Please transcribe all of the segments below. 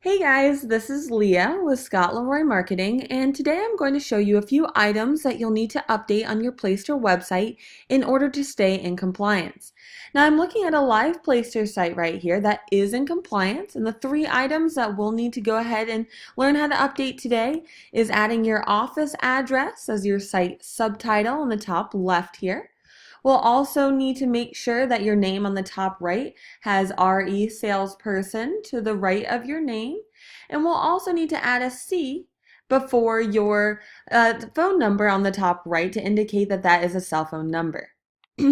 Hey guys, this is Leah with Scott Leroy Marketing, and today I'm going to show you a few items that you'll need to update on your Placester website in order to stay in compliance. Now I'm looking at a live Placester site right here that is in compliance, and the three items that we'll need to go ahead and learn how to update today is adding your office address as your site subtitle on the top left here. We'll also need to make sure that your name on the top right has RE salesperson to the right of your name. And we'll also need to add a C before your phone number on the top right to indicate that that is a cell phone number.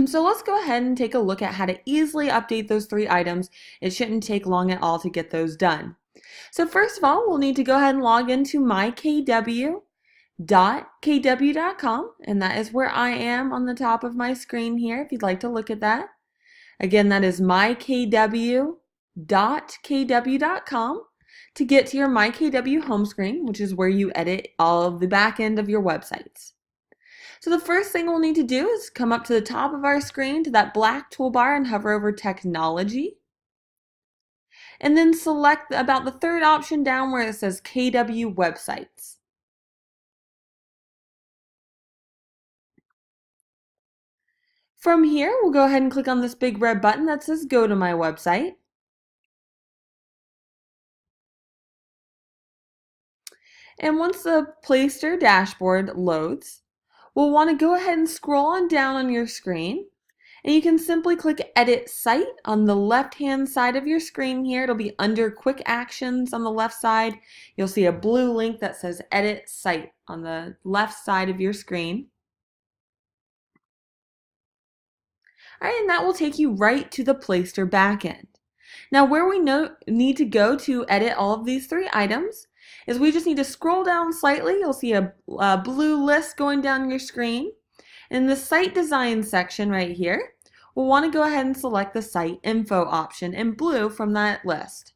So let's go ahead and take a look at how to easily update those three items. It shouldn't take long at all to get those done. So first of all, we'll need to go ahead and log into mykw.kw.com, and that is where I am on the top of my screen here if you'd like to look at that. Again, that is mykw.kw.com to get to your MyKW home screen, which is where you edit all of the back end of your websites. So the first thing we'll need to do is come up to the top of our screen to that black toolbar and hover over Technology. And then select about the third option down where it says KW Websites. From here, we'll go ahead and click on this big red button that says Go to My Website. And once the Placester dashboard loads, we'll want to go ahead and scroll on down on your screen. And you can simply click Edit Site on the left-hand side of your screen here. It'll be under Quick Actions on the left side. You'll see a blue link that says Edit Site on the left side of your screen. All right, and that will take you right to the Placester backend. Now, where we need to go to edit all of these three items is we just need to scroll down slightly. You'll see a blue list going down your screen. In the Site Design section right here, we'll want to go ahead and select the Site Info option in blue from that list.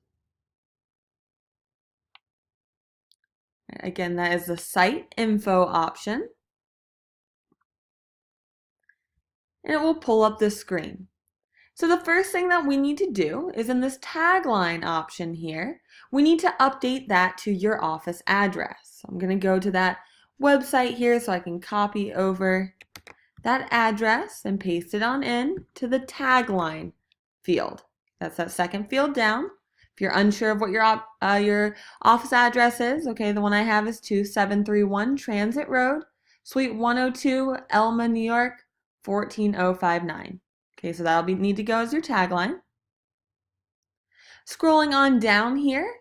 Again, that is the Site Info option. And it will pull up this screen. So the first thing that we need to do is in this tagline option here, we need to update that to your office address. So I'm going to go to that website here so I can copy over that address and paste it on in to the tagline field. That's that second field down. If you're unsure of what your office address is, okay, the one I have is 2731 Transit Road, Suite 102, Elma, New York, 14059. Okay, so that'll need to go as your tagline. Scrolling on down here,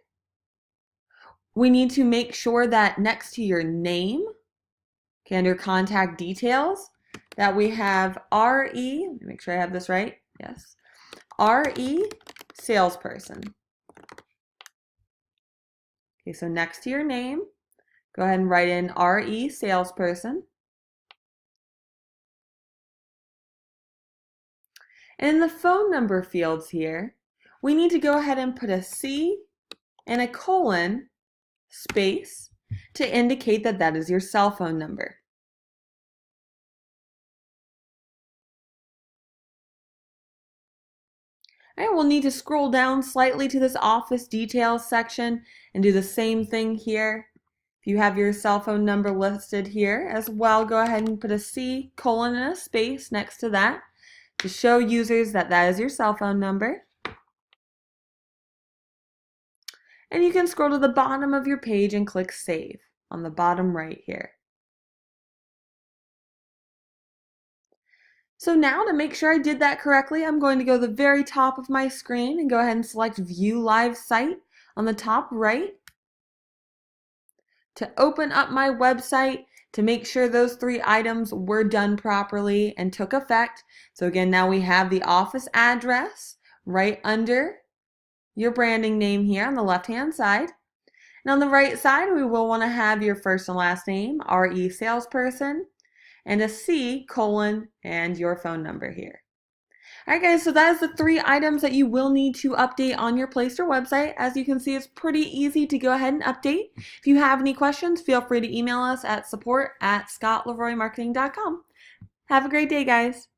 we need to make sure that next to your name, okay, under contact details, that we have RE, let me make sure I have this right, yes, RE salesperson. Okay, so next to your name, go ahead and write in RE salesperson. And in the phone number fields here, we need to go ahead and put a C and a colon space to indicate that that is your cell phone number. All right, we'll need to scroll down slightly to this office details section and do the same thing here. If you have your cell phone number listed here as well, go ahead and put a C colon and a space next to that to show users that that is your cell phone number. And you can scroll to the bottom of your page and click Save on the bottom right here. So now to make sure I did that correctly, I'm going to go to the very top of my screen and go ahead and select View Live Site on the top right to open up my website to make sure those three items were done properly and took effect. So again, now we have the office address right under your branding name here on the left-hand side. And on the right side, we will want to have your first and last name, RE salesperson, and a C colon and your phone number here. All right, guys, so that is the three items that you will need to update on your Placester website. As you can see, it's pretty easy to go ahead and update. If you have any questions, feel free to email us at support@scottleroymarketing.com. Have a great day, guys.